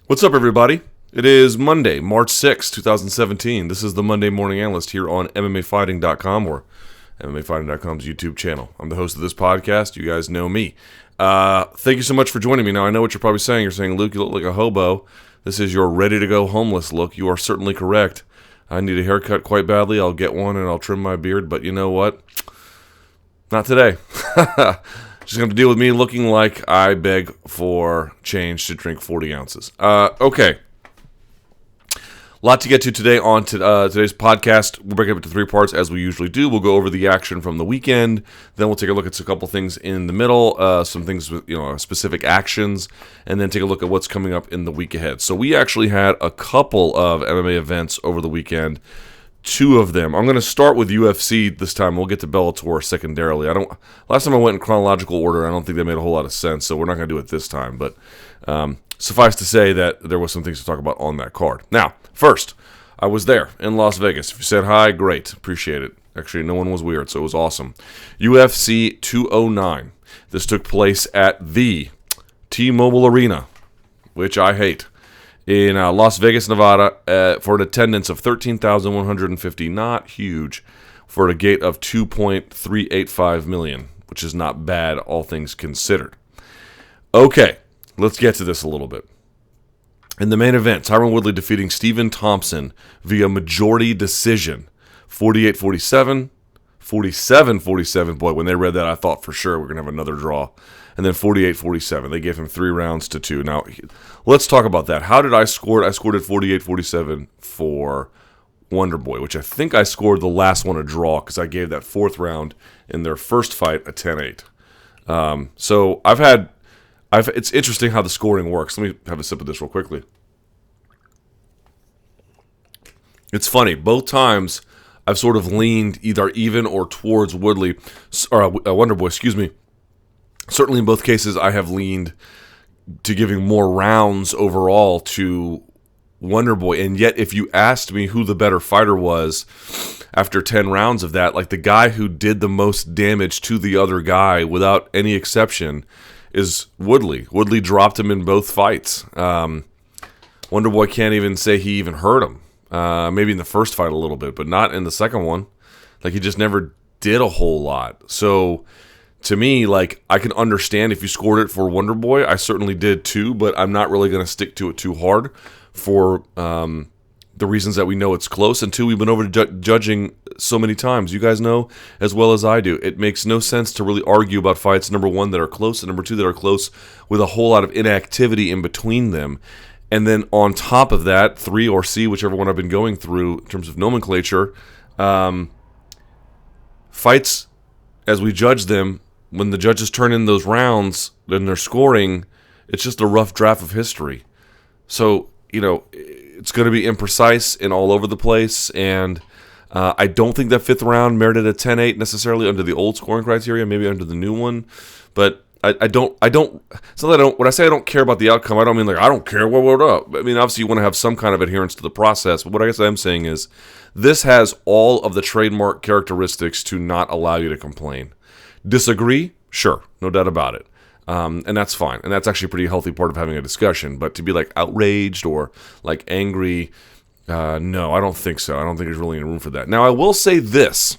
What's up, everybody? It is Monday, March 6, 2017. This is the Monday Morning Analyst here on MMAfighting.com or MMAfighting.com's YouTube channel. I'm the host of this podcast. You guys know me. Thank you so much for joining me. Now, I know what you're probably saying. You're saying, Luke, you look like a hobo. This is your ready-to-go homeless look. You are certainly correct. I need a haircut quite badly. I'll get one and I'll trim my beard. But you know what? Not today. Just going to deal with me looking like I beg for change to drink 40 ounces. Okay. A lot to get to today on today's podcast. We'll break it up into three parts as we usually do. We'll go over the action from the weekend. Then we'll take a look at a couple things in the middle, some things with specific actions, and then take a look at what's coming up in the week ahead. So we actually had a couple of MMA events over the weekend. Two of them. I'm going to start with UFC this time. We'll get to Bellator secondarily. Last time I went in chronological order, I don't think that made a whole lot of sense, so we're not going to do it this time. But suffice to say that there was some things to talk about on that card. Now, first, I was there in Las Vegas. If you said hi, great. Appreciate it. Actually, no one was weird, so it was awesome. UFC 209. This took place at the T-Mobile Arena, which I hate, in Las Vegas, Nevada, for an attendance of 13,150, not huge, for a gate of 2.385 million, which is not bad, all things considered. Okay, let's get to this a little bit. In the main event, Tyron Woodley defeating Stephen Thompson via majority decision, 48-47, 47-47. Boy, when they read that, I thought for sure we're going to have another draw. And then 48-47. They gave him 3 rounds to 2. Now, let's talk about that. How did I score it? I scored at 48-47 for Wonderboy, which I think I scored the last one a draw because I gave that 4th round in their first fight a 10-8. So it's interesting how the scoring works. Let me have a sip of this real quickly. It's funny. Both times I've sort of leaned either even or towards Woodley, or Wonderboy, excuse me. Certainly in both cases, I have leaned to giving more rounds overall to Wonderboy. And yet, if you asked me who the better fighter was after 10 rounds of that, like the guy who did the most damage to the other guy, without any exception, is Woodley. Woodley dropped him in both fights. Wonderboy can't even say he even hurt him. Maybe in the first fight a little bit, but not in the second one. Like, he just never did a whole lot. So to me, like, I can understand if you scored it for Wonderboy. I certainly did too, but I'm not really going to stick to it too hard for the reasons that we know it's close. And two, we've been over judging so many times. You guys know as well as I do. It makes no sense to really argue about fights, number one, that are close, and number two, that are close with a whole lot of inactivity in between them. And then on top of that, 3 or C, whichever one I've been going through in terms of nomenclature, fights, as we judge them, when the judges turn in those rounds and they're scoring, it's just a rough draft of history. So, it's going to be imprecise and all over the place. And I don't think that 5th round merited a 10-8 necessarily under the old scoring criteria, maybe under the new one. But I don't, it's not that when I say I don't care about the outcome, I don't mean like, I don't care, what up? I mean, obviously you want to have some kind of adherence to the process, but what I guess I'm saying is this has all of the trademark characteristics to not allow you to complain. Disagree? Sure, no doubt about it. And that's fine. And that's actually a pretty healthy part of having a discussion. But to be like outraged or like angry, no, I don't think so. I don't think there's really any room for that. Now, I will say this,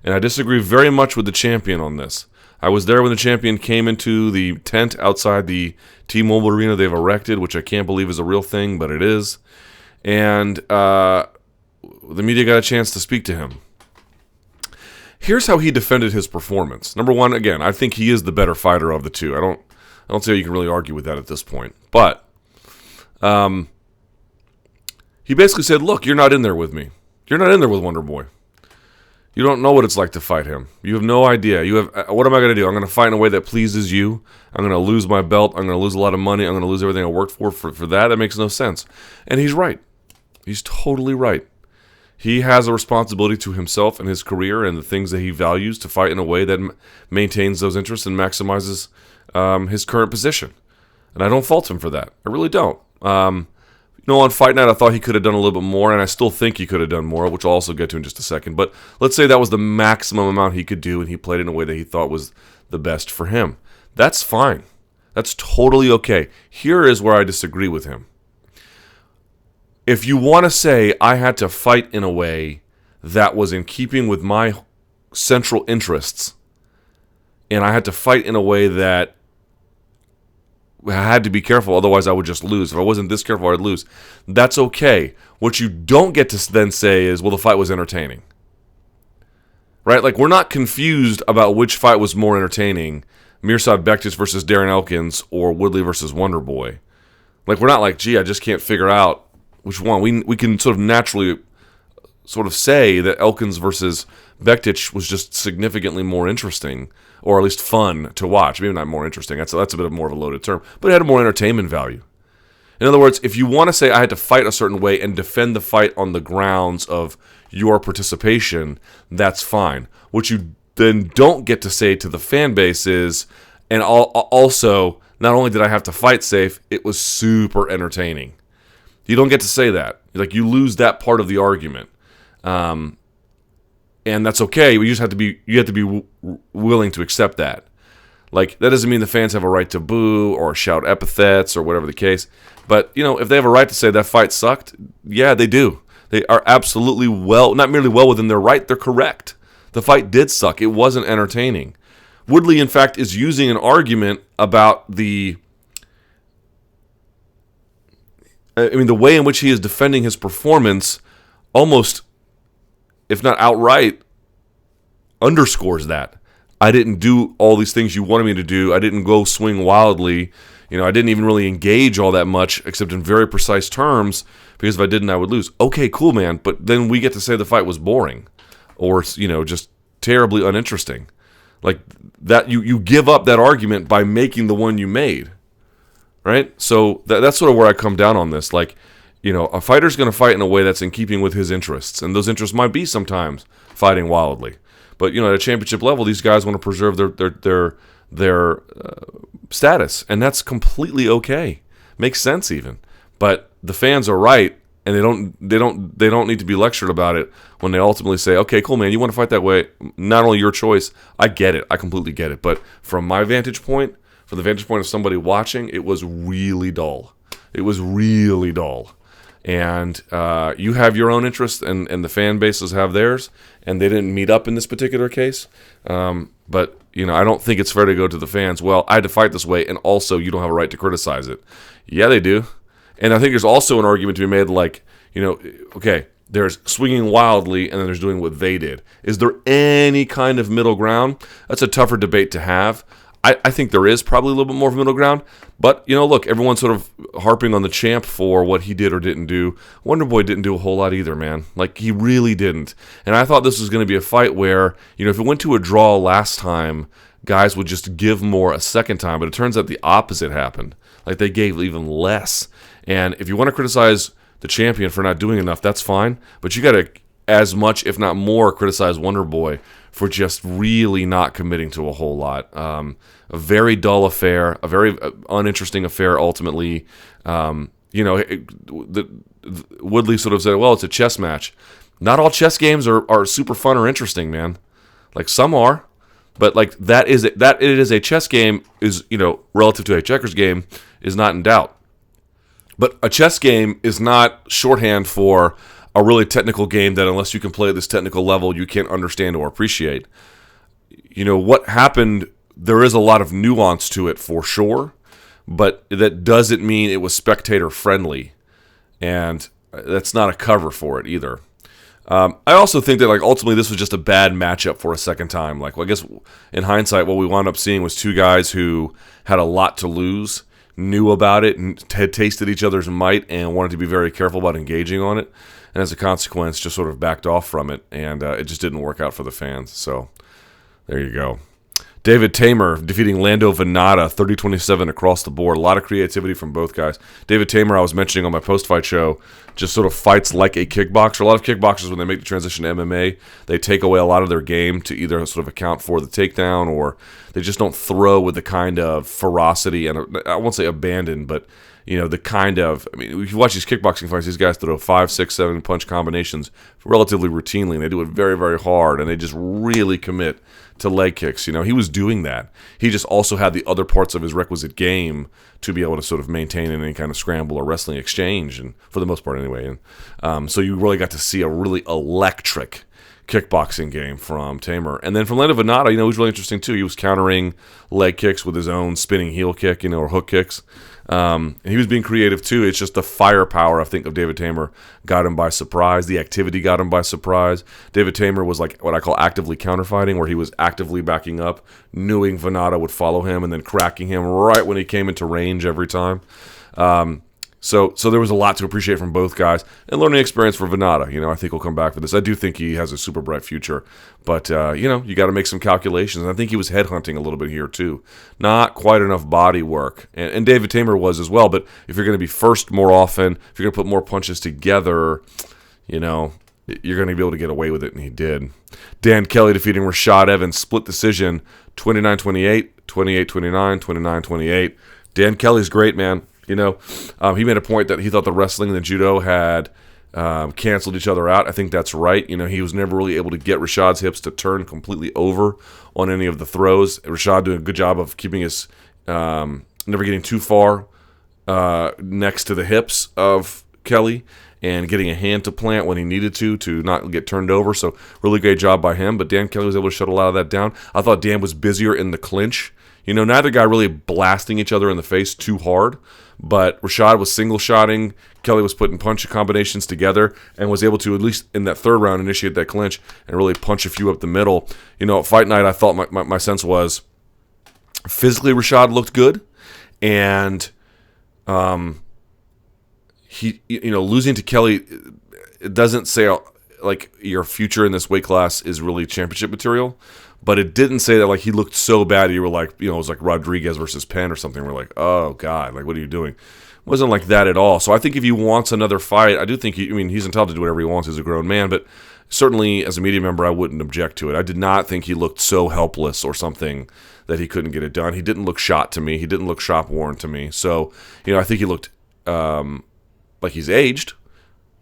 and I disagree very much with the champion on this. I was there when the champion came into the tent outside the T-Mobile Arena they've erected, which I can't believe is a real thing, but it is. And the media got a chance to speak to him. Here's how he defended his performance. Number one, again, I think he is the better fighter of the two. I don't see how you can really argue with that at this point. But he basically said, look, you're not in there with me. You're not in there with Wonderboy. You don't know what it's like to fight him. You have no idea. What am I going to do? I'm going to fight in a way that pleases you. I'm going to lose my belt. I'm going to lose a lot of money. I'm going to lose everything I worked for that. That makes no sense. And he's right. He's totally right. He has a responsibility to himself and his career and the things that he values to fight in a way that maintains those interests and maximizes his current position. And I don't fault him for that. I really don't. On Fight Night, I thought he could have done a little bit more, and I still think he could have done more, which I'll also get to in just a second. But let's say that was the maximum amount he could do, and he played in a way that he thought was the best for him. That's fine. That's totally okay. Here is where I disagree with him. if you want to say I had to fight in a way that was in keeping with my central interests, and I had to fight in a way that I had to be careful, otherwise I would just lose. If I wasn't this careful, I'd lose. That's okay. What you don't get to then say is, well, the fight was entertaining. Right? Like, we're not confused about which fight was more entertaining, Mirsad Bektic versus Darren Elkins or Woodley versus Wonderboy. Like, we're not like, gee, I just can't figure out which one. We can sort of naturally sort of say that Elkins versus Bektic was just significantly more interesting, or at least fun to watch. Maybe not more interesting. That's a bit more of a loaded term, but it had more entertainment value. In other words, if you want to say I had to fight a certain way and defend the fight on the grounds of your participation, that's fine. What you then don't get to say to the fan base is, and also, not only did I have to fight safe, it was super entertaining. You don't get to say that. Like, you lose that part of the argument. And that's okay. You have to be willing to accept that. Like, that doesn't mean the fans have a right to boo or shout epithets or whatever the case. But, if they have a right to say that fight sucked, yeah, they do. They are absolutely not merely well within their right, they're correct. The fight did suck. It wasn't entertaining. Woodley, in fact, is using an argument about the way in which he is defending his performance almost, if not outright, underscores that. I didn't do all these things you wanted me to do. I didn't go swing wildly. I didn't even really engage all that much, except in very precise terms, because if I didn't, I would lose. Okay, cool, man. But then we get to say the fight was boring or, just terribly uninteresting. Like, that you give up that argument by making the one you made, right? So that's sort of where I come down on this. Like, a fighter's going to fight in a way that's in keeping with his interests, and those interests might be sometimes fighting wildly. But at a championship level, these guys want to preserve their status, and that's completely okay. Makes sense even. But the fans are right, and they don't need to be lectured about it when they ultimately say, okay, cool, man, you want to fight that way? Not only your choice, I get it, I completely get it. But from my vantage point, from the vantage point of somebody watching, it was really dull. It was really dull. And you have your own interests, and the fan bases have theirs, and they didn't meet up in this particular case. But, I don't think it's fair to go to the fans, well, I had to fight this way, and also you don't have a right to criticize it. Yeah, they do. And I think there's also an argument to be made like, okay, there's swinging wildly, and then there's doing what they did. Is there any kind of middle ground? That's a tougher debate to have. I think there is probably a little bit more of a middle ground. But, look, everyone's sort of harping on the champ for what he did or didn't do. Wonderboy didn't do a whole lot either, man. Like, he really didn't. And I thought this was going to be a fight where, if it went to a draw last time, guys would just give more a second time. But it turns out the opposite happened. Like, they gave even less. And if you want to criticize the champion for not doing enough, that's fine. But you got to, as much, if not more, criticize Wonderboy for just really not committing to a whole lot. A very dull affair, a very uninteresting affair ultimately. Woodley sort of said, well, it's a chess match. Not all chess games are super fun or interesting, man. Like, some are. But like that it is a chess game is, relative to a checkers game is not in doubt. But a chess game is not shorthand for a really technical game that unless you can play at this technical level, you can't understand or appreciate. What happened, there is a lot of nuance to it for sure, but that doesn't mean it was spectator friendly. And that's not a cover for it either. I also think that ultimately this was just a bad matchup for a second time. I guess in hindsight, what we wound up seeing was two guys who had a lot to lose, knew about it, and had tasted each other's might and wanted to be very careful about engaging on it. And as a consequence, just sort of backed off from it, and it just didn't work out for the fans. So there you go. David Teymur defeating Lando Vannata 30-27 across the board. A lot of creativity from both guys. David Teymur, I was mentioning on my post-fight show, just sort of fights like a kickboxer. A lot of kickboxers, when they make the transition to MMA, they take away a lot of their game to either sort of account for the takedown, or they just don't throw with the kind of ferocity and, I won't say abandon, but the kind of, if you watch these kickboxing fights, these guys throw 5, 6, 7 punch combinations relatively routinely, and they do it very, very hard, and they just really commit to leg kicks. He was doing that. He just also had the other parts of his requisite game to be able to sort of maintain in any kind of scramble or wrestling exchange, and for the most part anyway. And so you really got to see a really electric kickboxing game from Teymur. And then from Lando Vannata, he was really interesting too. He was countering leg kicks with his own spinning heel kick, or hook kicks. And he was being creative too. It's just the firepower, I think, of David Teymur got him by surprise. The activity got him by surprise. David Teymur was like what I call actively counterfighting, where he was actively backing up, knowing Vannata would follow him, and then cracking him right when he came into range every time. So there was a lot to appreciate from both guys, and learning experience for Vannata. I think he'll come back for this. I do think he has a super bright future, but you got to make some calculations. And I think he was headhunting a little bit here too. Not quite enough body work, and David Teymur was as well. But if you're going to be first more often, if you're going to put more punches together, you're going to be able to get away with it, and he did. Dan Kelly defeating Mirsad Evans, split decision, 29-28, 28-29, 29-28. Dan Kelly's great, man. He made a point that he thought the wrestling and the judo had canceled each other out. I think that's right. He was never really able to get Rashad's hips to turn completely over on any of the throws. Rashad doing a good job of keeping his, never getting too far next to the hips of Kelly and getting a hand to plant when he needed to not get turned over. So really great job by him. But Dan Kelly was able to shut a lot of that down. I thought Dan was busier in the clinch. Neither guy really blasting each other in the face too hard, but Rashad was single-shotting, Kelly was putting punch combinations together, and was able to, at least in that third round, initiate that clinch and really punch a few up the middle. At fight night, I thought my sense was physically Rashad looked good, and he, losing to Kelly, it doesn't say like your future in this weight class is really championship material. But it didn't say that like he looked so bad you were like, it was like Rodriguez versus Penn or something. We're like, oh God, like what are you doing? It wasn't like that at all. So I think if he wants another fight, I do think he's entitled to do whatever he wants. He's a grown man, but certainly as a media member, I wouldn't object to it. I did not think he looked so helpless or something that he couldn't get it done. He didn't look shot to me. He didn't look shop worn to me. So, I think he looked like he's aged,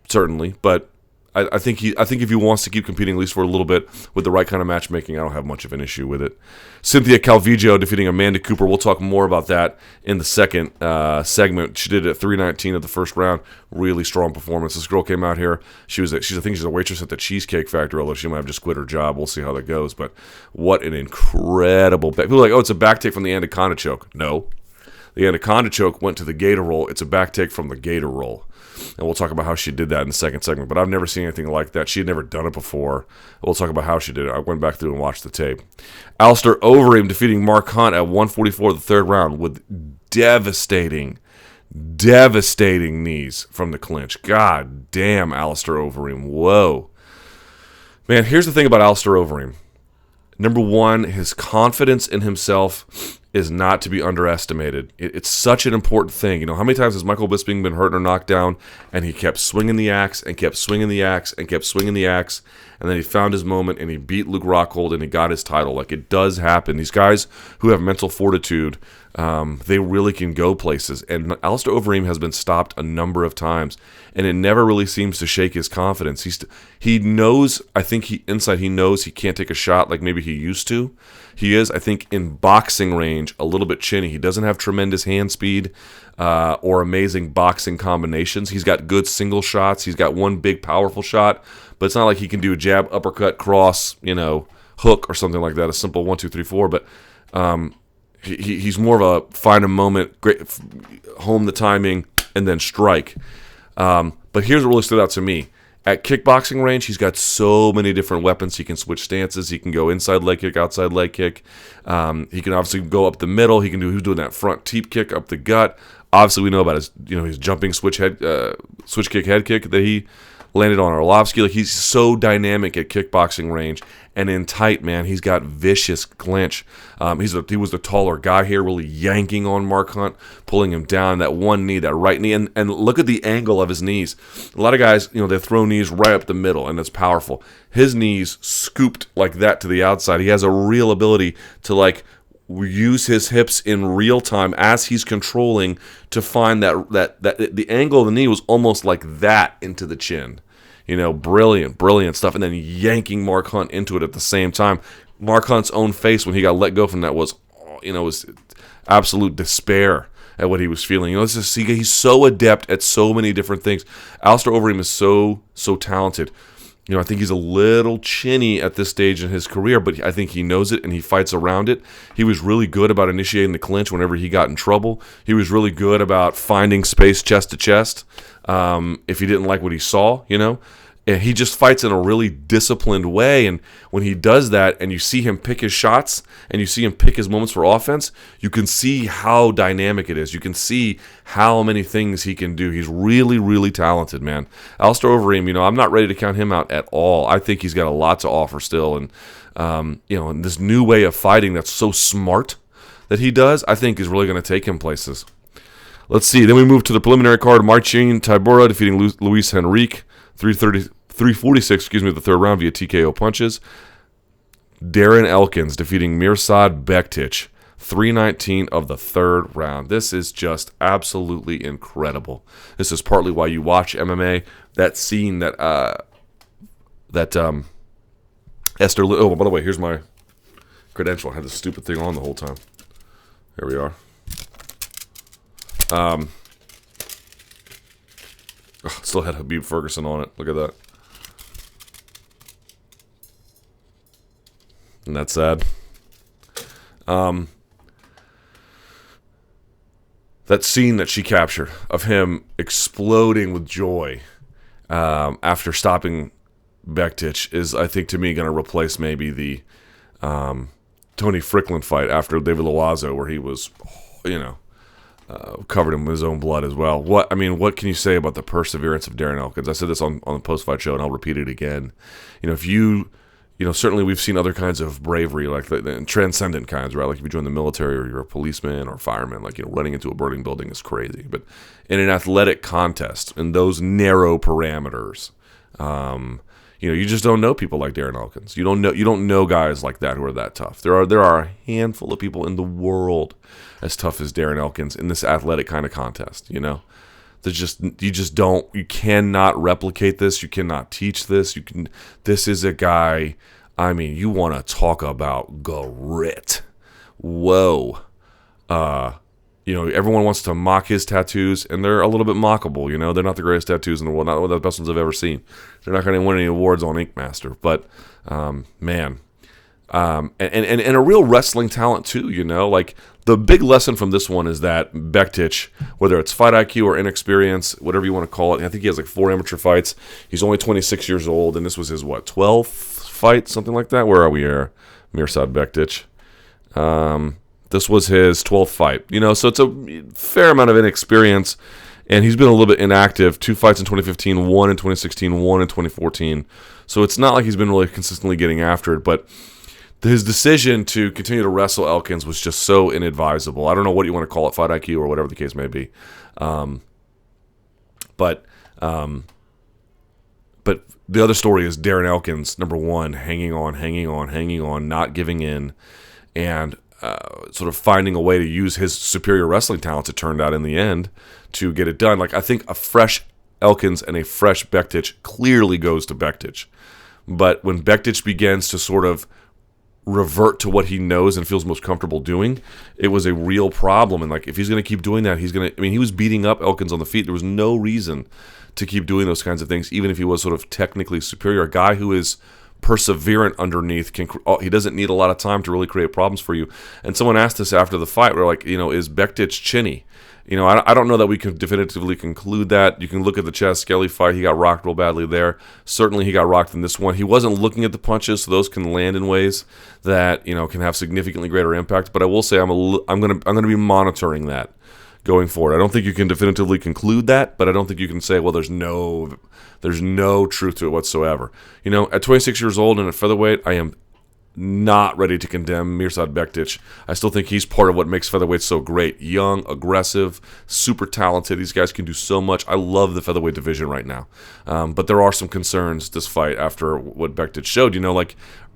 certainly, but I think if he wants to keep competing at least for a little bit with the right kind of matchmaking, I don't have much of an issue with it. Cynthia Calvillo defeating Amanda Cooper. We'll talk more about that in the second segment. She did it at 3:19 of the first round. Really strong performance. This girl came out here. I think she's a waitress at the Cheesecake Factory, although she might have just quit her job. We'll see how that goes. But what an incredible back. People are like, oh, it's a back take from the Anaconda choke. No. The Anaconda choke went to the Gator roll. It's a back take from the Gator roll. And we'll talk about how she did that in the second segment. But I've never seen anything like that. She had never done it before. We'll talk about how she did it. I went back through and watched the tape. Alistair Overeem defeating Mark Hunt at 144 of the third round with devastating knees from the clinch. God damn, Alistair Overeem. Whoa. Man, here's the thing about Alistair Overeem. Number one, his confidence in himself is not to be underestimated. It's such an important thing. How many times has Michael Bisping been hurt or knocked down, and he kept swinging the axe and kept swinging the axe and kept swinging the axe, and then he found his moment and he beat Luke Rockhold and he got his title. Like, it does happen. These guys who have mental fortitude, they really can go places. And Alistair Overeem has been stopped a number of times, and it never really seems to shake his confidence. He knows, I think inside he knows he can't take a shot like maybe he used to. He is, I think, in boxing range, a little bit chinny. He doesn't have tremendous hand speed or amazing boxing combinations. He's got good single shots. He's got one big, powerful shot, but it's not like he can do a jab, uppercut, cross, hook or something like that, a simple 1, 2, 3, 4. But he's more of a find a moment, great, home the timing, and then strike. But here's what really stood out to me. At kickboxing range, he's got so many different weapons. He can switch stances. He can go inside leg kick, outside leg kick. He can obviously go up the middle. He was doing that front teep kick up the gut. Obviously, we know about his jumping switch kick, head kick that he landed on Arlovsky. Like, he's so dynamic at kickboxing range. And in tight, man, he's got vicious clinch. He was the taller guy here, really yanking on Mark Hunt, pulling him down, that one knee, that right knee. And look at the angle of his knees. A lot of guys, they throw knees right up the middle, and it's powerful. His knees scooped like that to the outside. He has a real ability to, like, use his hips in real time as he's controlling to find that the angle of the knee was almost like that into the chin. Brilliant stuff. And then yanking Mark Hunt into it at the same time. Mark Hunt's own face when he got let go from that was absolute despair at what he was feeling. He's so adept at so many different things. Alistair Overeem is so talented. I think he's a little chinny at this stage in his career, but I think he knows it and he fights around it. He was really good about initiating the clinch whenever he got in trouble. He was really good about finding space chest to chest if he didn't like what he saw, And he just fights in a really disciplined way. And when he does that and you see him pick his shots and you see him pick his moments for offense, you can see how dynamic it is. You can see how many things he can do. He's really, really talented, man. Alistair Overeem, I'm not ready to count him out at all. I think he's got a lot to offer still. And, and this new way of fighting that's so smart that he does, I think is really going to take him places. Let's see. Then we move to the preliminary card. Marcin Tybura defeating Luis Henrique. 346, the third round via TKO punches. Darren Elkins defeating Mirsad Bektic, 319 of the third round. This is just absolutely incredible. This is partly why you watch MMA. That scene that Esther. Oh, by the way, here's my credential. I had this stupid thing on the whole time. Here we are. Still had Habib Ferguson on it. Look at that. Isn't that sad? That scene that she captured of him exploding with joy after stopping Bektic is, I think, to me, going to replace maybe the Tony Strickland fight after David Loazo, where he was, covered in his own blood as well. What can you say about the perseverance of Darren Elkins? I said this on the post-fight show, and I'll repeat it again. Certainly we've seen other kinds of bravery, like the transcendent kinds, right? Like if you join the military or you're a policeman or fireman, running into a burning building is crazy. But in an athletic contest, in those narrow parameters, you just don't know people like Darren Elkins. You don't know guys like that who are that tough. There are a handful of people in the world as tough as Darren Elkins in this athletic kind of contest. You cannot replicate this. You cannot teach this. This is a guy. You want to talk about grit. Whoa. Everyone wants to mock his tattoos, and they're a little bit mockable. They're not the greatest tattoos in the world, not the best ones I've ever seen. They're not going to win any awards on Ink Master, but man, and a real wrestling talent too. The big lesson from this one is that Bektic, whether it's fight IQ or inexperience, whatever you want to call it, I think he has 4 amateur fights. He's only 26 years old, and this was his 12th fight, something like that. Where are we here? Mirsad Bektic. This was his 12th fight, so it's a fair amount of inexperience, and he's been a little bit inactive. 2 fights in 2015, 1 in 2016, 1 in 2014. So it's not like he's been really consistently getting after it, but his decision to continue to wrestle Elkins was just so inadvisable. I don't know what you want to call it, fight IQ or whatever the case may be. But the other story is Darren Elkins, number one, hanging on, not giving in, and sort of finding a way to use his superior wrestling talents, it turned out in the end, to get it done. I think a fresh Elkins and a fresh Bektic clearly goes to Bektic. But when Bektic begins to sort of revert to what he knows and feels most comfortable doing, it was a real problem. And if he's going to keep doing that, he was beating up Elkins on the feet. There was no reason to keep doing those kinds of things, even if he was sort of technically superior. A guy who is perseverant underneath, he doesn't need a lot of time to really create problems for you. And someone asked us after the fight, we're like, is Bektic chinny? I don't know that we can definitively conclude that. You can look at the Chaz Skelly fight. He got rocked real badly there. Certainly he got rocked in this one. He wasn't looking at the punches, so those can land in ways that, can have significantly greater impact. But I will say I'm going to be monitoring that going forward. I don't think you can definitively conclude that, but I don't think you can say, well, there's no truth to it whatsoever. At 26 years old and at featherweight, I am not ready to condemn Mirsad Bektic. I still think he's part of what makes featherweight so great. Young, aggressive, super talented. These guys can do so much. I love the featherweight division right now. But there are some concerns this fight after what Bektic showed.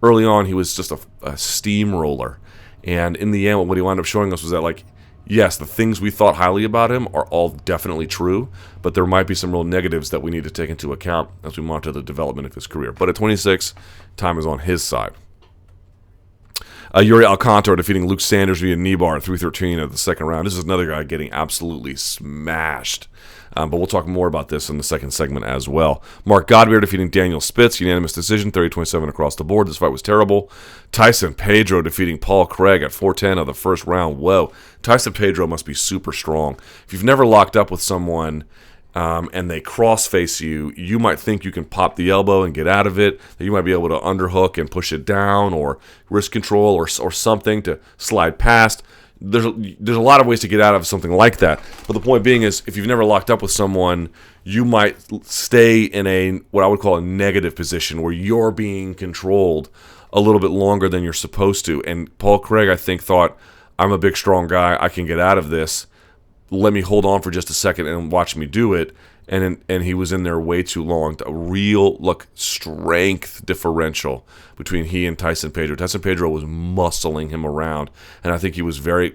Early on he was just a steamroller. And in the end, what he wound up showing us was that, like, yes, the things we thought highly about him are all definitely true, but there might be some real negatives that we need to take into account as we monitor the development of his career. But at 26, time is on his side. Iuri Alcantara defeating Luke Sanders via Kneebar 3-13 of the second round. This is another guy getting absolutely smashed. But we'll talk more about this in the second segment as well. Mark Godbeer defeating Daniel Spitz, unanimous decision, 30-27 across the board. This fight was terrible. Tyson Pedro defeating Paul Craig at 4-10 of the first round. Whoa. Tyson Pedro must be super strong. If you've never locked up with someone and they cross-face you, you might think you can pop the elbow and get out of it, that you might be able to underhook and push it down, or wrist control or something to slide past. There's a lot of ways to get out of something like that. But the point being is, if you've never locked up with someone, you might stay in a what I would call a negative position where you're being controlled a little bit longer than you're supposed to. And Paul Craig, I think, thought, I'm a big, strong guy. I can get out of this. Let me hold on for just a second and watch me do it. And he was in there way too long. A real strength differential between he and Tyson Pedro. Tyson Pedro was muscling him around, and I think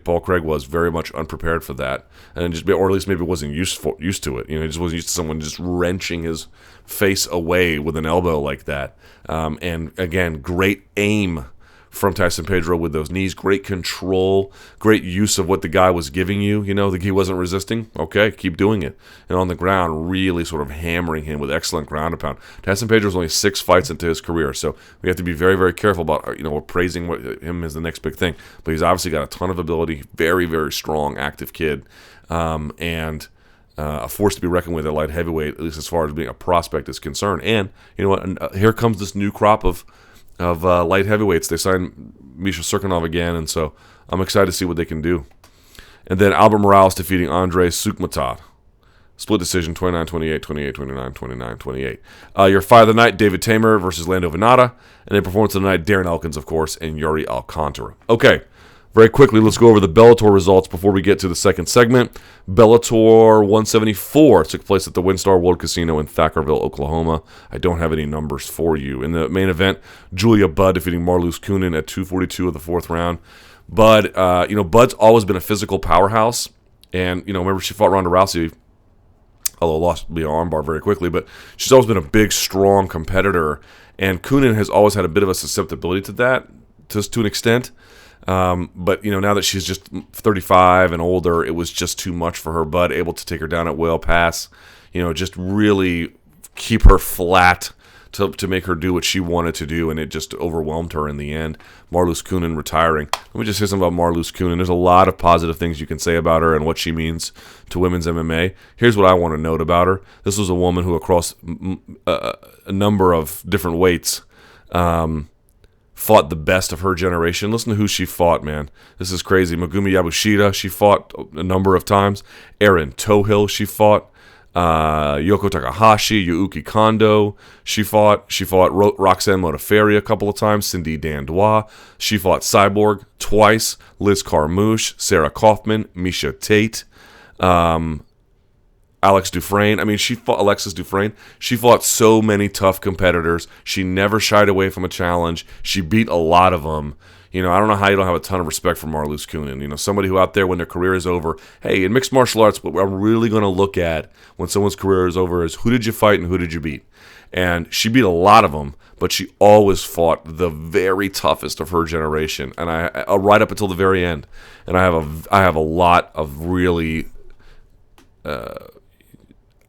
Paul Craig was very much unprepared for that, and or at least maybe wasn't used to it. He just wasn't used to someone just wrenching his face away with an elbow like that. And again, great aim from Tyson Pedro with those knees. Great control, great use of what the guy was giving you. He wasn't resisting. Okay, keep doing it. And on the ground, really sort of hammering him with excellent ground and pound. Tyson Pedro's only 6 fights into his career, so we have to be very, very careful about praising him as the next big thing. But he's obviously got a ton of ability, very, very strong, active kid, and a force to be reckoned with at light heavyweight, at least as far as being a prospect is concerned. And you know what? Here comes this new crop of light heavyweights. They signed Misha Serkinov again, and so I'm excited to see what they can do. And then Albert Morales defeating Andrei Sukhmatov. Split decision, 29-28, 28-29, 29-28. Your fight of the night, David Teymur versus Lando Vannata. And then performance of the night, Darren Elkins, of course, and Iuri Alcantara. Okay, very quickly, let's go over the Bellator results before we get to the second segment. Bellator 174 took place at the WinStar World Casino in Thackerville, Oklahoma. I don't have any numbers for you. In the main event, Julia Budd defeating Marloes Coenen at 2:42 of the fourth round. Budd, Budd's always been a physical powerhouse. And, remember she fought Ronda Rousey, although lost via armbar very quickly. But she's always been a big, strong competitor. And Coenen has always had a bit of a susceptibility to that, to an extent. But now that she's just 35 and older, it was just too much for her. Bud able to take her down at will, pass, just really keep her flat to make her do what she wanted to do, and it just overwhelmed her in the end. Marloes Coenen retiring. Let me just say something about Marloes Coenen. There's a lot of positive things you can say about her and what she means to women's MMA. Here's what I want to note about her. This was a woman who, across a number of different weights, fought the best of her generation. Listen to who she fought, man. This is crazy. Megumi Yabushita, she fought a number of times. Erin Tohill, she fought. Yoko Takahashi, Yuuki Kondo, she fought. Roxanne Modafferi a couple of times. Cindy Dandois. She fought Cyborg twice. Liz Carmouche, Sarah Kaufman, Misha Tate. Alex Dufresne. She fought Alexis Dufresne. She fought so many tough competitors. She never shied away from a challenge. She beat a lot of them. I don't know how you don't have a ton of respect for Marloes Coenen. Somebody who out there when their career is over, hey, in mixed martial arts, what I'm really going to look at when someone's career is over is who did you fight and who did you beat? And she beat a lot of them, but she always fought the very toughest of her generation, and I right up until the very end. And I have a lot of really. I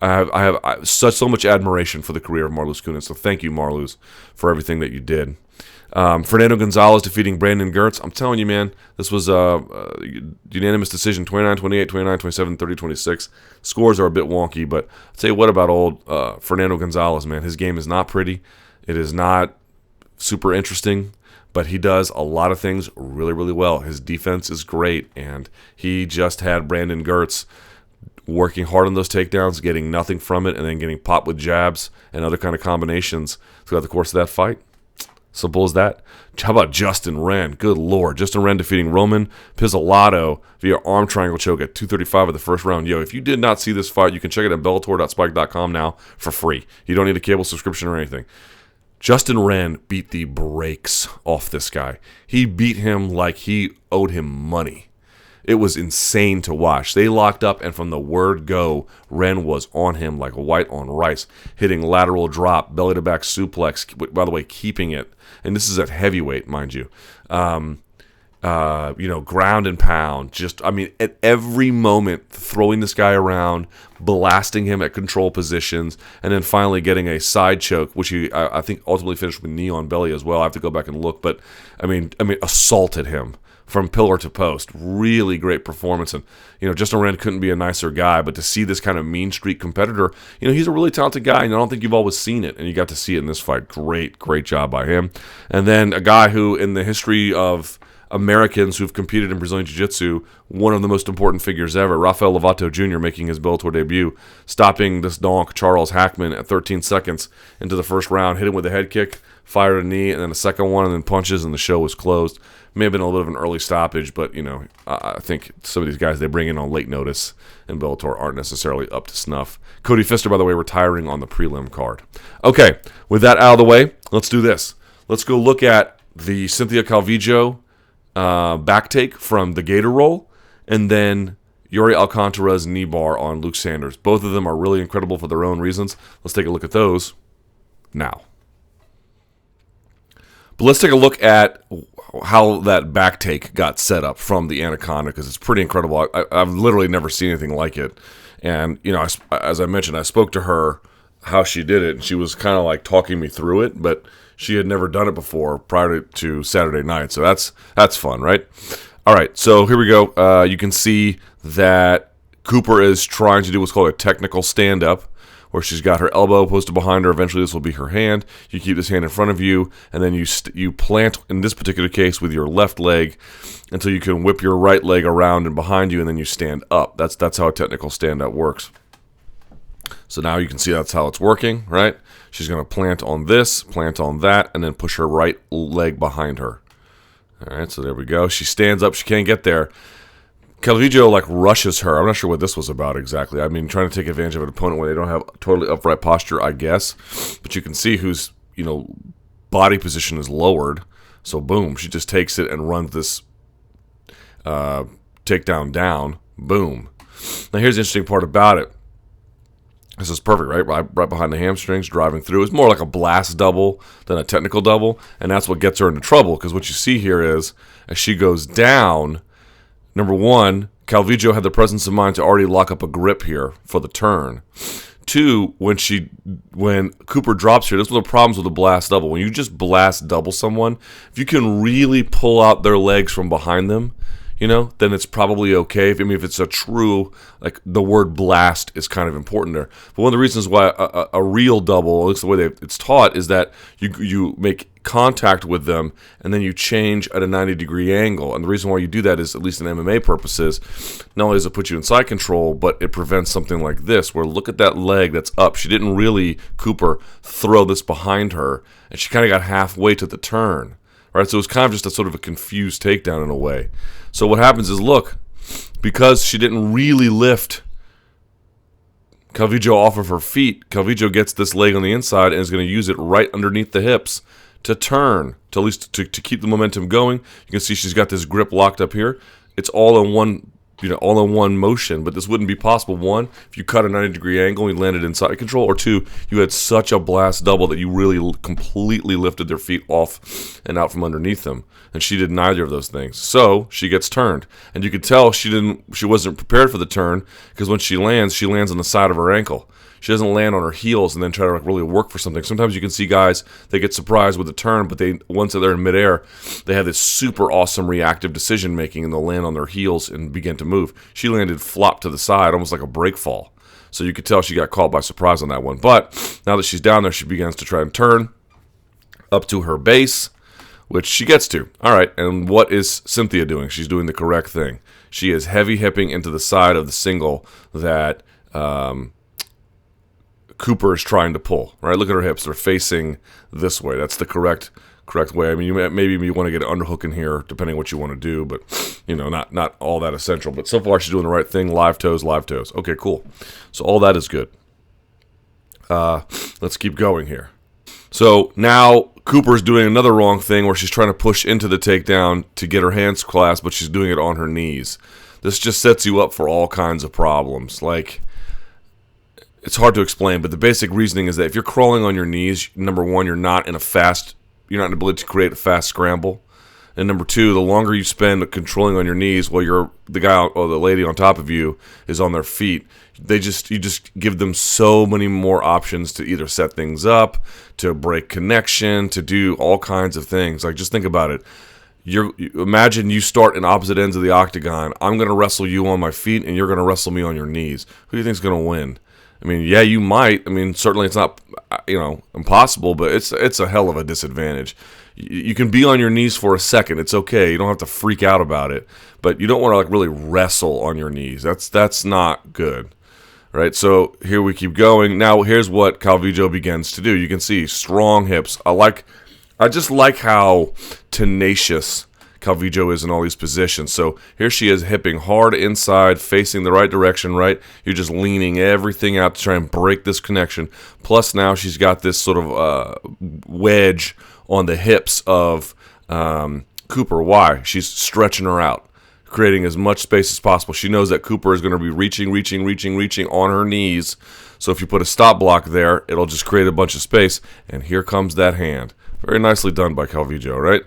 have so much admiration for the career of Marloes Coenen, so thank you, Marloes, for everything that you did. Fernando Gonzalez defeating Brandon Gertz. I'm telling you, man, this was a unanimous decision, 29-28, 29-27, 30-26. Scores are a bit wonky, but I'll tell you what about old Fernando Gonzalez, man. His game is not pretty. It is not super interesting, but he does a lot of things really, really well. His defense is great, and he just had Brandon Gertz working hard on those takedowns, getting nothing from it, and then getting popped with jabs and other kind of combinations throughout the course of that fight. Simple as that. How about Justin Wren? Good Lord. Justin Wren defeating Roman Pizzolato via arm triangle choke at 2:35 of the first round. Yo, if you did not see this fight, you can check it at Bellator.spike.com now for free. You don't need a cable subscription or anything. Justin Wren beat the brakes off this guy. He beat him like he owed him money. It was insane to watch. They locked up, and from the word go, Wren was on him like white on rice, hitting lateral drop, belly-to-back suplex, by the way, keeping it. And this is at heavyweight, mind you. Ground and pound. At every moment, throwing this guy around, blasting him at control positions, and then finally getting a side choke, which he, I think, ultimately finished with knee on belly as well. I have to go back and look, but assaulted him from pillar to post. Really great performance. And, Justin Wren couldn't be a nicer guy, but to see this kind of mean streak competitor, he's a really talented guy, and I don't think you've always seen it, and you got to see it in this fight. Great job by him. And then a guy who, in the history of Americans who've competed in Brazilian Jiu-Jitsu, one of the most important figures ever, Rafael Lovato Jr. making his Bellator debut, stopping this donk, Charles Hackman, at 13 seconds into the first round, hit him with a head kick, fired a knee, and then a second one, and then punches, and the show was closed. May have been a little bit of an early stoppage, but, I think some of these guys they bring in on late notice in Bellator aren't necessarily up to snuff. Cody Pfister, by the way, retiring on the prelim card. Okay, with that out of the way, let's do this. Let's go look at the Cynthia Calvillo back take from the Gator Roll, and then Iuri Alcantara's Kneebar on Luke Sanders. Both of them are really incredible for their own reasons. Let's take a look at those now. But let's take a look at how that back take got set up from the Anaconda, because it's pretty incredible. I've literally never seen anything like it. And, as I mentioned, I spoke to her how she did it, and she was kind of like talking me through it, but she had never done it before prior to Saturday night. So that's fun, right? All right, so here we go. You can see that Cooper is trying to do what's called a technical stand-up, where she's got her elbow posted behind her. Eventually, this will be her hand. You keep this hand in front of you, and then you plant, in this particular case, with your left leg until you can whip your right leg around and behind you, and then you stand up. That's how a technical stand-up works. So now you can see that's how it's working, right? She's going to plant on this, plant on that, and then push her right leg behind her. All right, so there we go. She stands up. She can't get there. Calvillo rushes her. I'm not sure what this was about exactly. Trying to take advantage of an opponent when they don't have totally upright posture, I guess. But you can see whose, body position is lowered. So boom, she just takes it and runs this takedown down. Boom. Now here's the interesting part about it. This is perfect, right? Right behind the hamstrings, driving through. It's more like a blast double than a technical double, and that's what gets her into trouble, because what you see here is, as she goes down, number one, Calvillo had the presence of mind to already lock up a grip here for the turn. Two, when Cooper drops here, this is one of the problems with the blast double. When you just blast double someone, if you can really pull out their legs from behind them, then it's probably okay. If it's a true, the word blast is kind of important there. But one of the reasons why a real double, at least the way it's taught, is that you make contact with them and then you change at a 90-degree angle. And the reason why you do that is, at least in MMA purposes, not only does it put you in side control, but it prevents something like this, where look at that leg that's up. She didn't really, Cooper, throw this behind her, and she kind of got halfway to the turn. Right, so it was kind of just a sort of a confused takedown in a way. So what happens is, look, because she didn't really lift Calvillo off of her feet, Calvillo gets this leg on the inside and is going to use it right underneath the hips to turn, to at least to keep the momentum going. You can see she's got this grip locked up here. It's all in one motion, but this wouldn't be possible. One, if you cut a 90-degree angle and you landed in side control, or two, you had such a blast double that you really completely lifted their feet off and out from underneath them, and she did neither of those things. So she gets turned, and you could tell she wasn't prepared for the turn, because when she lands on the side of her ankle. She doesn't land on her heels and then try to really work for something. Sometimes you can see guys, they get surprised with the turn, but once they're in midair, they have this super awesome reactive decision making, and they'll land on their heels and begin to move. She landed flop to the side, almost like a break fall. So you could tell she got caught by surprise on that one. But now that she's down there, she begins to try and turn up to her base, which she gets to. All right, and what is Cynthia doing? She's doing the correct thing. She is heavy hipping into the side of the single that Cooper is trying to pull, right? Look at her hips. They're facing this way. That's the correct way. Maybe you want to get an underhook in here, depending on what you want to do, but, not all that essential. But so far, she's doing the right thing. Live toes. Okay, cool. So all that is good. Let's keep going here. So now Cooper's doing another wrong thing where she's trying to push into the takedown to get her hands clasped, but she's doing it on her knees. This just sets you up for all kinds of problems. Like, it's hard to explain, but the basic reasoning is that if you're crawling on your knees, number one, you're not in an ability to create a fast scramble. And number two, the longer you spend controlling on your knees while the guy or the lady on top of you is on their feet, you just give them so many more options to either set things up, to break connection, to do all kinds of things. Like, just think about it. Imagine you start in opposite ends of the octagon. I'm going to wrestle you on my feet, and you're going to wrestle me on your knees. Who do you think is going to win? I mean, yeah, you might. I mean, certainly it's not, impossible, but it's a hell of a disadvantage. You can be on your knees for a second. It's okay. You don't have to freak out about it. But you don't want to really wrestle on your knees. That's not good. Right? So here we keep going. Now here's what Calvillo begins to do. You can see strong hips. I just like how tenacious Calvillo is in all these positions. So here she is hipping hard inside, facing the right direction, right? You're just leaning everything out to try and break this connection. Plus now she's got this sort of wedge on the hips of Cooper. Why? She's stretching her out, creating as much space as possible. She knows that Cooper is going to be reaching on her knees. So if you put a stop block there, it'll just create a bunch of space. And here comes that hand. Very nicely done by Calvillo, right?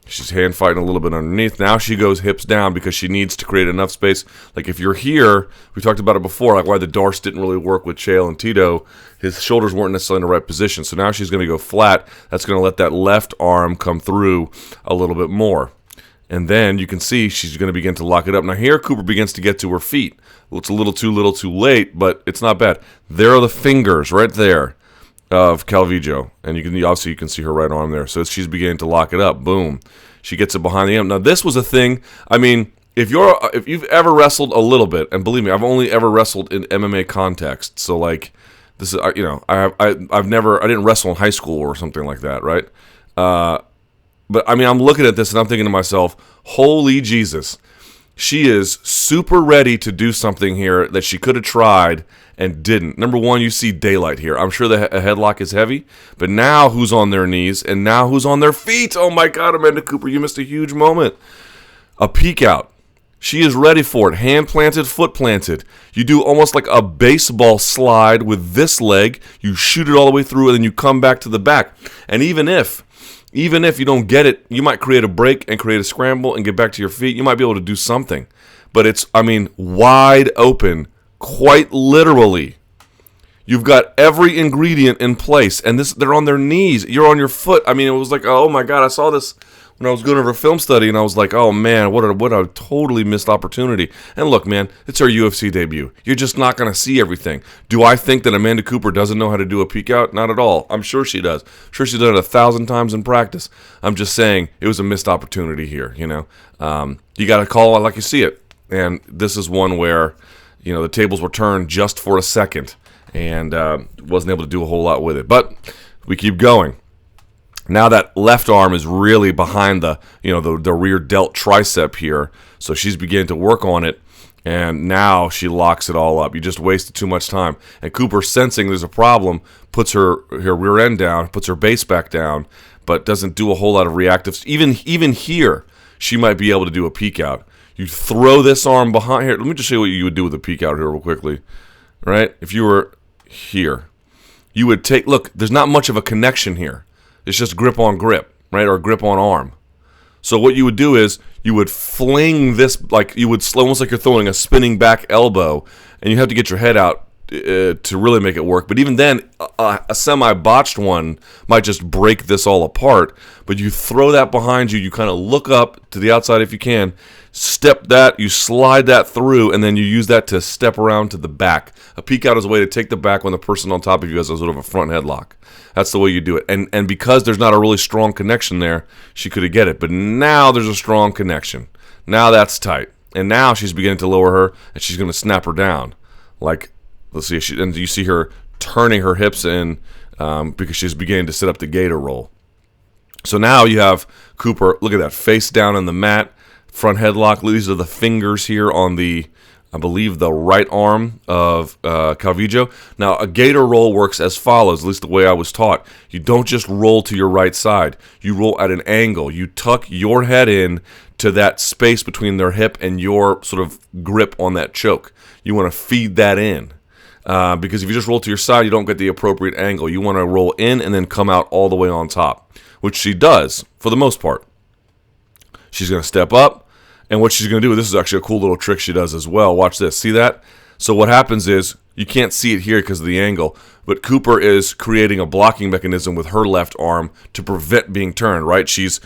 She's hand fighting a little bit underneath. Now she goes hips down because she needs to create enough space. Like if you're here, we talked about it before, like why the Darce didn't really work with Chael and Tito. His shoulders weren't necessarily in the right position. So now she's going to go flat. That's going to let that left arm come through a little bit more. And then you can see she's going to begin to lock it up. Now here Cooper begins to get to her feet. Well, it's a little too late, but it's not bad. There are the fingers right there of Calvillo, and you can see her right arm there. So she's beginning to lock it up. Boom, she gets it behind the arm. Now this was a thing. I mean, if you've ever wrestled a little bit, and believe me, I've only ever wrestled in MMA context. So like this is I didn't wrestle in high school or something like that, right? But I mean, I'm looking at this and I'm thinking to myself, holy Jesus, she is super ready to do something here that she could have tried and didn't. Number one, you see daylight here. I'm sure the headlock is heavy, but now who's on their knees and now who's on their feet? Oh my God, Amanda Cooper, you missed a huge moment. A peek out. She is ready for it. Hand planted, foot planted. You do almost like a baseball slide with this leg. You shoot it all the way through and then you come back to the back. And even if you don't get it, you might create a break and create a scramble and get back to your feet. You might be able to do something. But it's, wide open, quite literally. You've got every ingredient in place, and they're on their knees. You're on your foot. It was like, oh my God, I saw this when I was going over a film study, and I was like, oh man, what a totally missed opportunity. And look, man, it's her UFC debut. You're just not going to see everything. Do I think that Amanda Cooper doesn't know how to do a peek out? Not at all. I'm sure she does. I'm sure she's done it 1,000 times in practice. I'm just saying it was a missed opportunity here. You got to call it like you see it. And this is one where, the tables were turned just for a second and wasn't able to do a whole lot with it. But we keep going. Now that left arm is really behind the rear delt tricep here. So she's beginning to work on it. And now she locks it all up. You just wasted too much time. And Cooper, sensing there's a problem, puts her rear end down, puts her base back down, but doesn't do a whole lot of reactives. Even here, she might be able to do a peek out. You throw this arm behind here. Let me just show you what you would do with a peek out here real quickly. Right? If you were here, you would look, there's not much of a connection here. It's just grip on grip, right? Or grip on arm. So what you would do is you would fling this, like you would almost like you're throwing a spinning back elbow, and you have to get your head out to really make it work. But even then, a semi-botched one might just break this all apart. But you throw that behind you, you kind of look up to the outside if you can, step that, you slide that through, and then you use that to step around to the back. A peek out is a way to take the back when the person on top of you has a sort of a front headlock. That's the way you do it. And because there's not a really strong connection there, she could get it. But now there's a strong connection. Now that's tight. And now she's beginning to lower her, and she's going to snap her down. Like, let's see, and you see her turning her hips in because she's beginning to set up the gator roll. So now you have Cooper, look at that, face down on the mat, front headlock. These are the fingers here on the I believe, the right arm of Calvillo. Now, a gator roll works as follows, at least the way I was taught. You don't just roll to your right side. You roll at an angle. You tuck your head in to that space between their hip and your sort of grip on that choke. You want to feed that in. Because if you just roll to your side, you don't get the appropriate angle. You want to roll in and then come out all the way on top, which she does for the most part. She's going to step up. And what she's going to do, this is actually a cool little trick she does as well. Watch this. See that? So what happens is, you can't see it here because of the angle, but Cooper is creating a blocking mechanism with her left arm to prevent being turned, right? She's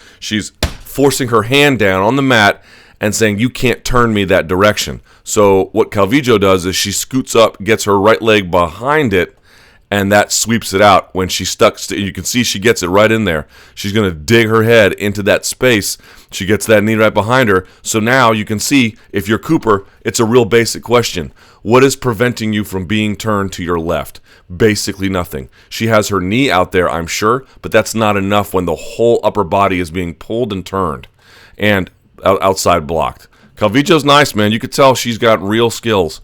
forcing her hand down on the mat and saying, you can't turn me that direction. So what Calvillo does is she scoots up, gets her right leg behind it, and that sweeps it out. When she's stuck, you can see she gets it right in there. She's going to dig her head into that space. She gets that knee right behind her. So now you can see, if you're Cooper, it's a real basic question. What is preventing you from being turned to your left? Basically nothing. She has her knee out there, I'm sure, but that's not enough when the whole upper body is being pulled and turned and outside blocked. Calvillo's nice, man. You could tell she's got real skills.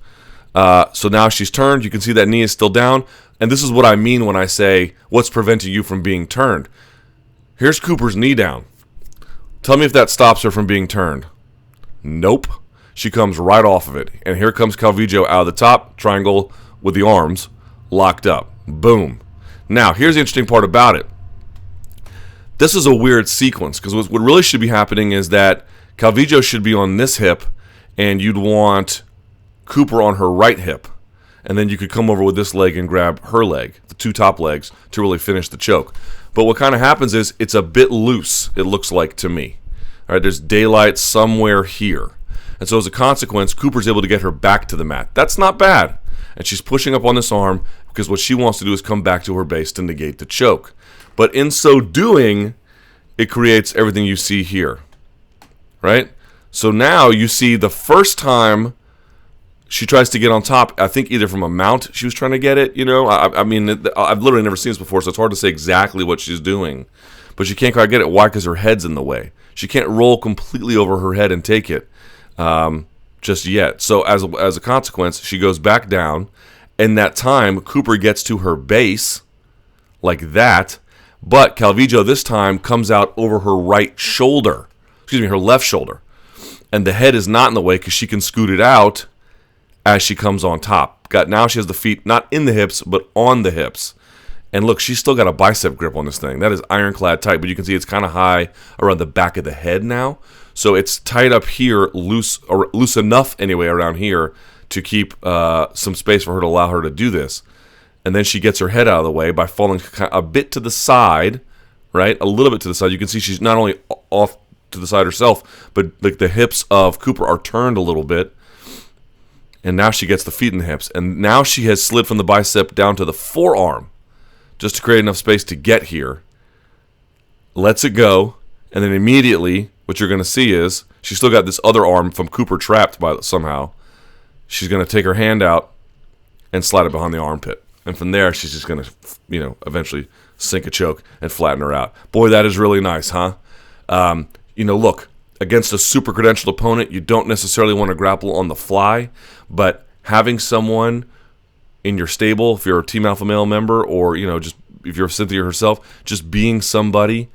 So now she's turned. You can see that knee is still down. And this is what I mean when I say, what's preventing you from being turned? Here's Cooper's knee down. Tell me if that stops her from being turned. Nope. She comes right off of it. And here comes Calvillo out of the top, triangle with the arms locked up. Boom. Now, here's the interesting part about it. This is a weird sequence, because what really should be happening is that Calvillo should be on this hip, and you'd want Cooper on her right hip. And then you could come over with this leg and grab her leg, the two top legs, to really finish the choke. But what kind of happens is it's a bit loose, it looks like to me. All right, there's daylight somewhere here. And so as a consequence, Cooper's able to get her back to the mat. That's not bad. And she's pushing up on this arm because what she wants to do is come back to her base to negate the choke. But in so doing, it creates everything you see here. Right? So now you see the first time she tries to get on top, I think either from a mount she was trying to get it, I mean, I've literally never seen this before, so it's hard to say exactly what she's doing. But she can't quite get it. Why? Because her head's in the way. She can't roll completely over her head and take it just yet. So as a consequence, she goes back down. In that time, Cooper gets to her base like that. But Calvillo this time comes out over her right shoulder. Her left shoulder. And the head is not in the way because she can scoot it out as she comes on top. Now she has the feet not in the hips, but on the hips. And look, she's still got a bicep grip on this thing. That is ironclad tight, but you can see it's kind of high around the back of the head now. So it's tight up here, loose enough anyway around here to keep some space for her to allow her to do this. And then she gets her head out of the way by falling a bit to the side, right? A little bit to the side. You can see she's not only off to the side herself, but like the hips of Cooper are turned a little bit. And now she gets the feet in the hips. And now she has slid from the bicep down to the forearm just to create enough space to get here. Lets it go. And then immediately, what you're going to see is she's still got this other arm from Cooper trapped by somehow. She's going to take her hand out and slide it behind the armpit. And from there, she's just going to, eventually sink a choke and flatten her out. Boy, that is really nice, huh? Look. Against a super credentialed opponent, you don't necessarily want to grapple on the fly, but having someone in your stable, if you're a Team Alpha Male member, or just if you're Cynthia herself, just being somebody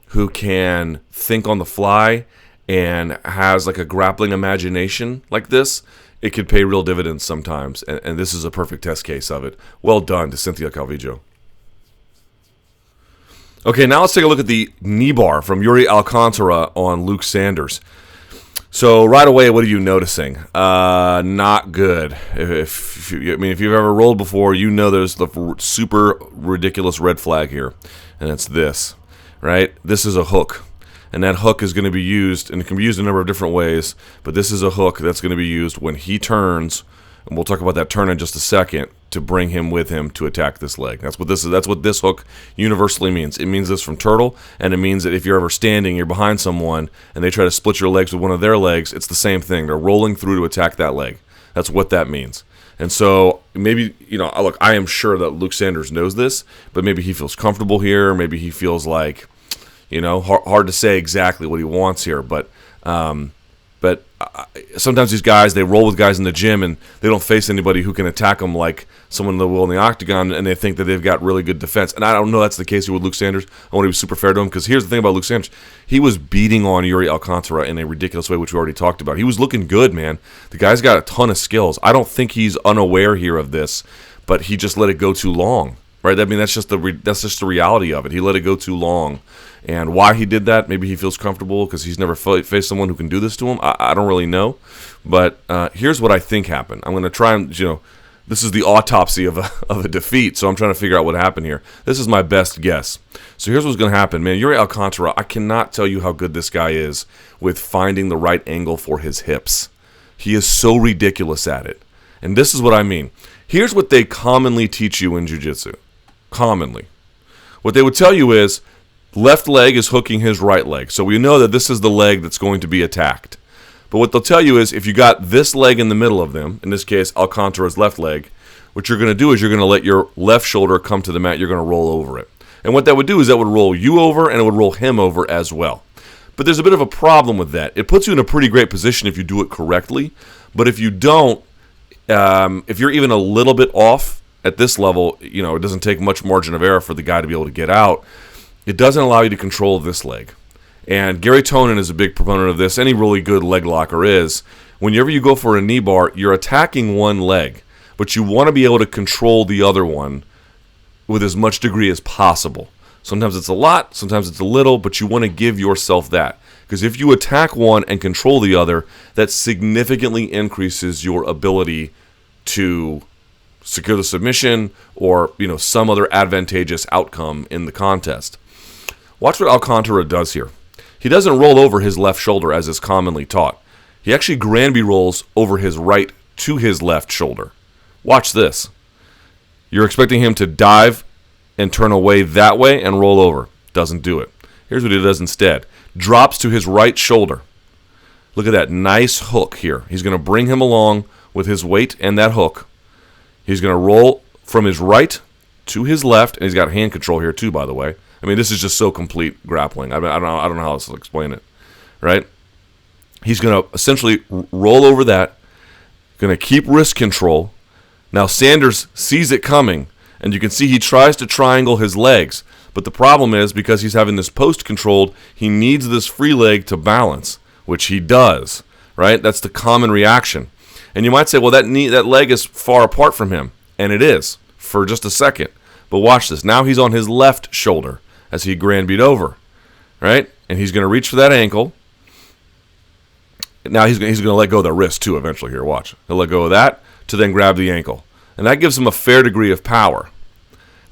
who can think on the fly and has like a grappling imagination like this, it could pay real dividends sometimes, and this is a perfect test case of it. Well done to Cynthia Calvillo. Okay, now let's take a look at the Kneebar from Iuri Alcantara on Luke Sanders. So right away, what are you noticing? Not good. If you've ever rolled before, you know there's the super ridiculous red flag here, and it's this, right? This is a hook, and that hook is going to be used, and it can be used in a number of different ways, but this is a hook that's going to be used when he turns, and we'll talk about that turn in just a second, to bring him with him to attack this leg. That's what this is. That's what this hook universally means. It means this from turtle, and it means that if you're ever standing, you're behind someone, and they try to split your legs with one of their legs, it's the same thing. They're rolling through to attack that leg. That's what that means. And so maybe, look, I am sure that Luke Sanders knows this, but maybe he feels comfortable here. Maybe he feels like, hard to say exactly what he wants here, but But sometimes these guys, they roll with guys in the gym, and they don't face anybody who can attack them like someone that will in the octagon, and they think that they've got really good defense. And I don't know that's the case here with Luke Sanders. I want to be super fair to him, because here's the thing about Luke Sanders. He was beating on Iuri Alcantara in a ridiculous way, which we already talked about. He was looking good, man. The guy's got a ton of skills. I don't think he's unaware here of this, but he just let it go too long. Right? I mean, that's just the reality of it. He let it go too long. And why he did that, maybe he feels comfortable because he's never faced someone who can do this to him. I don't really know. But here's what I think happened. I'm going to try and, this is the autopsy of a defeat, so I'm trying to figure out what happened here. This is my best guess. So here's what's going to happen. Man, Iuri Alcantara, I cannot tell you how good this guy is with finding the right angle for his hips. He is so ridiculous at it. And this is what I mean. Here's what they commonly teach you in jiu-jitsu. Commonly. What they would tell you is left leg is hooking his right leg. So we know that this is the leg that's going to be attacked. But what they'll tell you is if you got this leg in the middle of them, in this case Alcantara's left leg, what you're going to do is you're going to let your left shoulder come to the mat. You're going to roll over it. And what that would do is that would roll you over and it would roll him over as well. But there's a bit of a problem with that. It puts you in a pretty great position if you do it correctly. But if you don't, if you're even a little bit off at this level, it doesn't take much margin of error for the guy to be able to get out. It doesn't allow you to control this leg. And Gary Tonin is a big proponent of this. Any really good leg locker is. Whenever you go for a knee bar, you're attacking one leg, but you want to be able to control the other one with as much degree as possible. Sometimes it's a lot, sometimes it's a little, but you want to give yourself that. Because if you attack one and control the other, that significantly increases your ability to secure the submission or some other advantageous outcome in the contest. Watch what Alcantara does here. He doesn't roll over his left shoulder as is commonly taught. He actually Granby rolls over his right to his left shoulder. Watch this. You're expecting him to dive and turn away that way and roll over. Doesn't do it. Here's what he does instead. Drops to his right shoulder. Look at that nice hook here. He's going to bring him along with his weight and that hook. He's going to roll from his right to his left, and he's got hand control here too, by the way. I mean, this is just so complete grappling. I don't know how else to explain it, right? He's going to essentially roll over that, going to keep wrist control. Now Sanders sees it coming, and you can see he tries to triangle his legs. But the problem is, because he's having this post controlled, he needs this free leg to balance, which he does, right? That's the common reaction. And you might say, well, that leg is far apart from him. And it is, for just a second. But watch this. Now he's on his left shoulder as he Granby'd over, right? And he's going to reach for that ankle. Now he's going to let go of the wrist, too, eventually here. Watch. He'll let go of that to then grab the ankle. And that gives him a fair degree of power.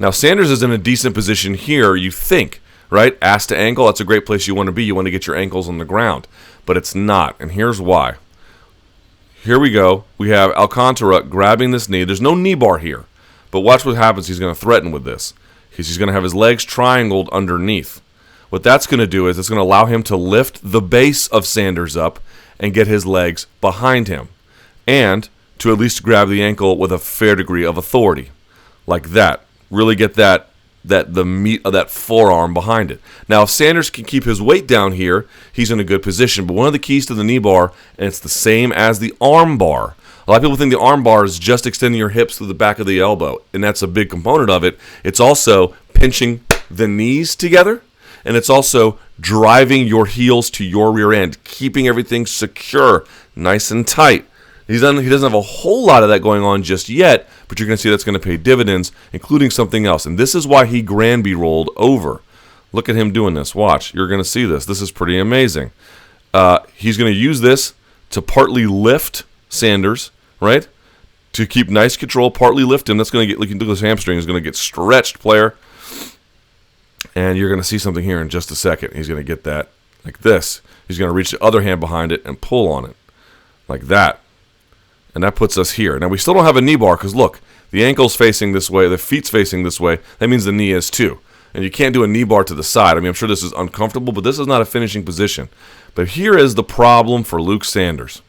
Now, Sanders is in a decent position here, you think, right? Ass to ankle, that's a great place you want to be. You want to get your ankles on the ground. But it's not, and here's why. Here we go. We have Alcantara grabbing this knee. There's no knee bar here. But watch what happens. He's going to threaten with this. He's going to have his legs triangled underneath. What that's going to do is it's going to allow him to lift the base of Sanders up and get his legs behind him. And to at least grab the ankle with a fair degree of authority. Like that. Really get the meat of that forearm behind it. Now, if Sanders can keep his weight down here, he's in a good position. But one of the keys to the knee bar, and it's the same as the arm bar. A lot of people think the arm bar is just extending your hips through the back of the elbow, and that's a big component of it. It's also pinching the knees together, and it's also driving your heels to your rear end, keeping everything secure, nice and tight. He doesn't have a whole lot of that going on just yet, but you're going to see that's going to pay dividends, including something else. And this is why he Granby rolled over. Look at him doing this. Watch. You're going to see this. This is pretty amazing. He's going to use this to partly lift Sanders, right? To keep nice control, partly lift him. That's going to get, look at his hamstring is going to get stretched, player. And you're going to see something here in just a second. He's going to get that like this. He's going to reach the other hand behind it and pull on it like that. And that puts us here. Now, we still don't have a knee bar because, look, the ankle's facing this way, the feet's facing this way. That means the knee is too. And you can't do a knee bar to the side. I mean, I'm sure this is uncomfortable, but this is not a finishing position. But here is the problem for Luke Sanders.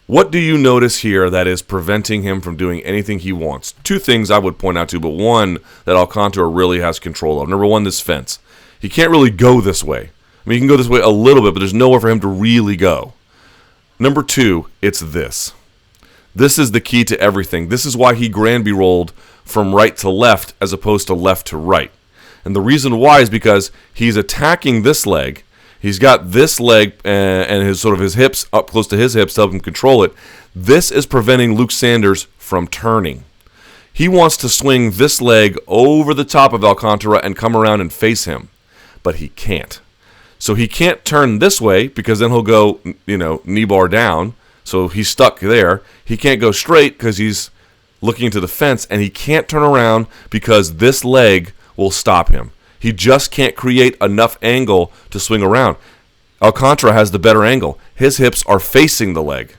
What do you notice here that is preventing him from doing anything he wants? Two things I would point out to, but one that Alcantara really has control of. Number one, this fence. He can't really go this way. I mean, he can go this way a little bit, but there's nowhere for him to really go. Number 2, it's this. This is the key to everything. This is why he Granby rolled from right to left as opposed to left to right. And the reason why is because he's attacking this leg. He's got this leg and his hips up close to his hips to help him control it. This is preventing Luke Sanders from turning. He wants to swing this leg over the top of Alcantara and come around and face him, but he can't. So he can't turn this way because then he'll go, knee bar down. So he's stuck there. He can't go straight because he's looking into the fence, and he can't turn around because this leg will stop him. He just can't create enough angle to swing around. Alcantara has the better angle. His hips are facing the leg.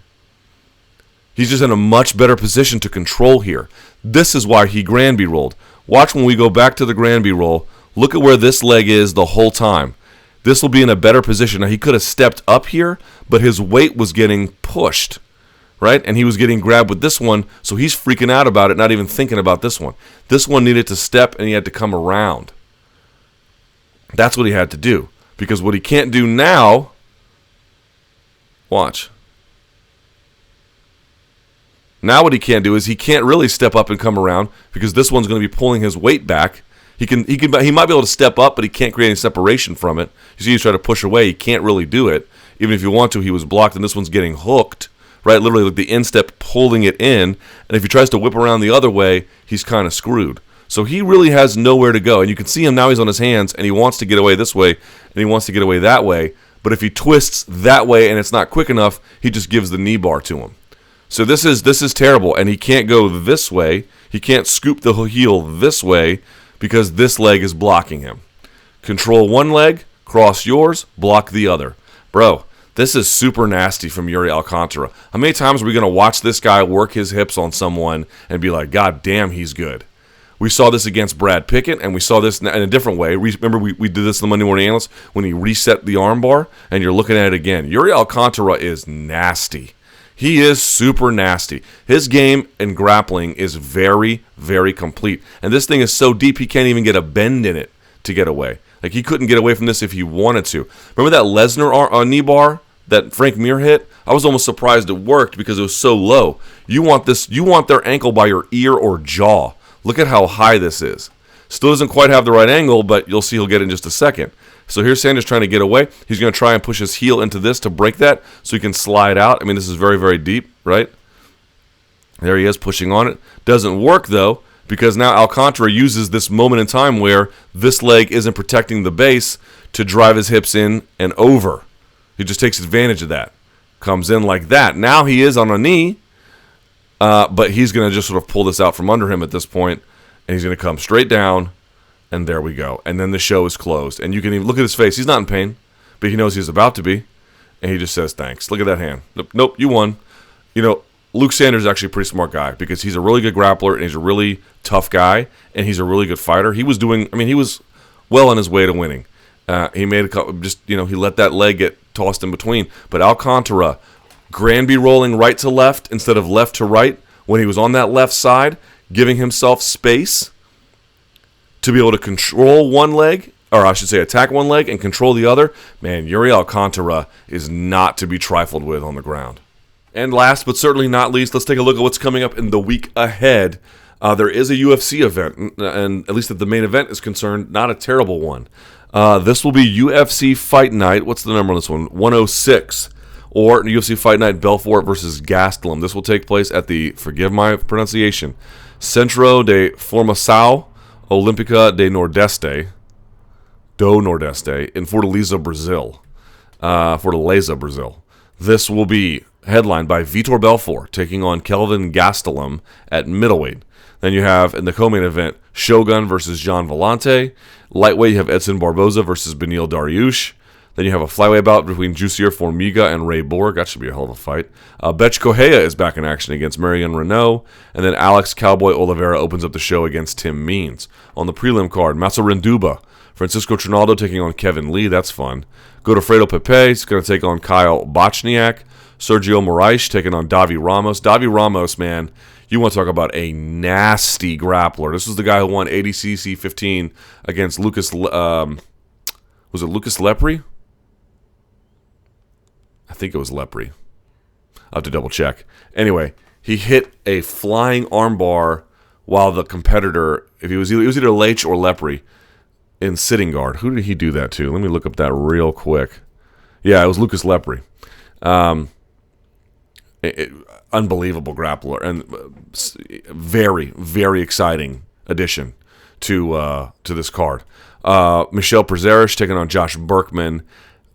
He's just in a much better position to control here. This is why he Granby rolled. Watch when we go back to the Granby roll. Look at where this leg is the whole time. This will be in a better position. Now, he could have stepped up here, but his weight was getting pushed, right? And he was getting grabbed with this one, so he's freaking out about it, not even thinking about this one. This one needed to step, and he had to come around. That's what he had to do. Because what he can't do now, watch. Now what he can't do is he can't really step up and come around because this one's going to be pulling his weight back. He might be able to step up, but he can't create any separation from it. You see, he's trying to push away. He can't really do it. Even if you want to, he was blocked, and this one's getting hooked, right? Literally, like the instep pulling it in. And if he tries to whip around the other way, he's kind of screwed. So he really has nowhere to go. And you can see him now, he's on his hands, and he wants to get away this way, and he wants to get away that way. But if he twists that way and it's not quick enough, he just gives the knee bar to him. So this is terrible, and he can't go this way. He can't scoop the heel this way because this leg is blocking him. Control one leg, cross yours, block the other. Bro, this is super nasty from Iuri Alcantara. How many times are we going to watch this guy work his hips on someone and be like, God damn, he's good? We saw this against Brad Pickett, and we saw this in a different way. Remember, we did this in the Monday Morning Analyst when he reset the armbar, and you're looking at it again. Iuri Alcantara is nasty. He is super nasty. His game in grappling is very, very complete. And this thing is so deep, he can't even get a bend in it to get away. Like, he couldn't get away from this if he wanted to. Remember that Lesnar knee bar that Frank Mir hit? I was almost surprised it worked because it was so low. You want their ankle by your ear or jaw. Look at how high this is. Still doesn't quite have the right angle, but you'll see he'll get it in just a second. So here's Sanders trying to get away. He's going to try and push his heel into this to break that so he can slide out. I mean, this is very, very deep, right? There he is pushing on it. Doesn't work, though, because now Alcantara uses this moment in time where this leg isn't protecting the base to drive his hips in and over. He just takes advantage of that. Comes in like that. Now he is on a knee, but he's going to just sort of pull this out from under him at this point, and he's going to come straight down. And there we go. And then the show is closed. And you can even look at his face. He's not in pain, but he knows he's about to be. And he just says, thanks. Look at that hand. Nope, you won. Luke Sanders is actually a pretty smart guy because he's a really good grappler and he's a really tough guy and he's a really good fighter. He was well on his way to winning. He made a couple, he let that leg get tossed in between. But Alcantara, Granby rolling right to left instead of left to right when he was on that left side, giving himself space to be able to control one leg, or I should say attack one leg and control the other. Man, Iuri Alcantara is not to be trifled with on the ground. And last but certainly not least, let's take a look at what's coming up in the week ahead. There is a UFC event, and at least if the main event is concerned, not a terrible one. This will be UFC Fight Night. What's the number on this one? 106. Or UFC Fight Night Belfort versus Gastelum. This will take place at the, forgive my pronunciation, Centro de Formação Olímpica do Nordeste in Fortaleza, Brazil. This will be headlined by Vitor Belfort taking on Kelvin Gastelum at middleweight. Then you have, in the co-main event, Shogun versus Jean Vellante. Lightweight, you have Edson Barboza versus Beneil Dariush. Then you have a flyweight bout between Jussier Formiga and Ray Borg. That should be a hell of a fight. Betch Correia is back in action against Marion Renault. And then Alex Cowboy Oliveira opens up the show against Tim Means. On the prelim card, Massaranduba, Francisco Trinaldo taking on Kevin Lee. That's fun. Godofredo Pepe is going to take on Kyle Bochniak. Sergio Moraes taking on Davi Ramos. Davi Ramos, man, you want to talk about a nasty grappler. This is the guy who won ADCC 15 against Lucas, was it Lucas Lepre? I think it was Lepre. I'll have to double check. Anyway, he hit a flying armbar while the competitor, if it was either Leitch or Lepre, in sitting guard. Who did he do that to? Let me look up that real quick. Yeah, it was Lucas Lepre. Unbelievable grappler and very, very exciting addition to this card. Michel Prazeres taking on Josh Berkman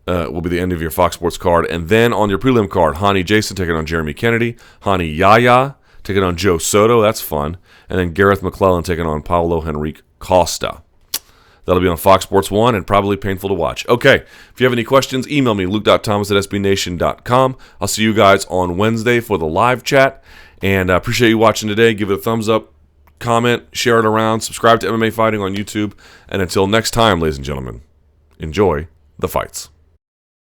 will be the end of your Fox Sports card. And then on your prelim card, Hani Jason taking on Jeremy Kennedy. Hani Yaya taking on Joe Soto. That's fun. And then Gareth McClellan taking on Paulo Henrique Costa. That'll be on Fox Sports 1 and probably painful to watch. Okay, if you have any questions, email me, luke.thomas@sbnation.com. I'll see you guys on Wednesday for the live chat. And I appreciate you watching today. Give it a thumbs up, comment, share it around, subscribe to MMA Fighting on YouTube. And until next time, ladies and gentlemen, enjoy the fights.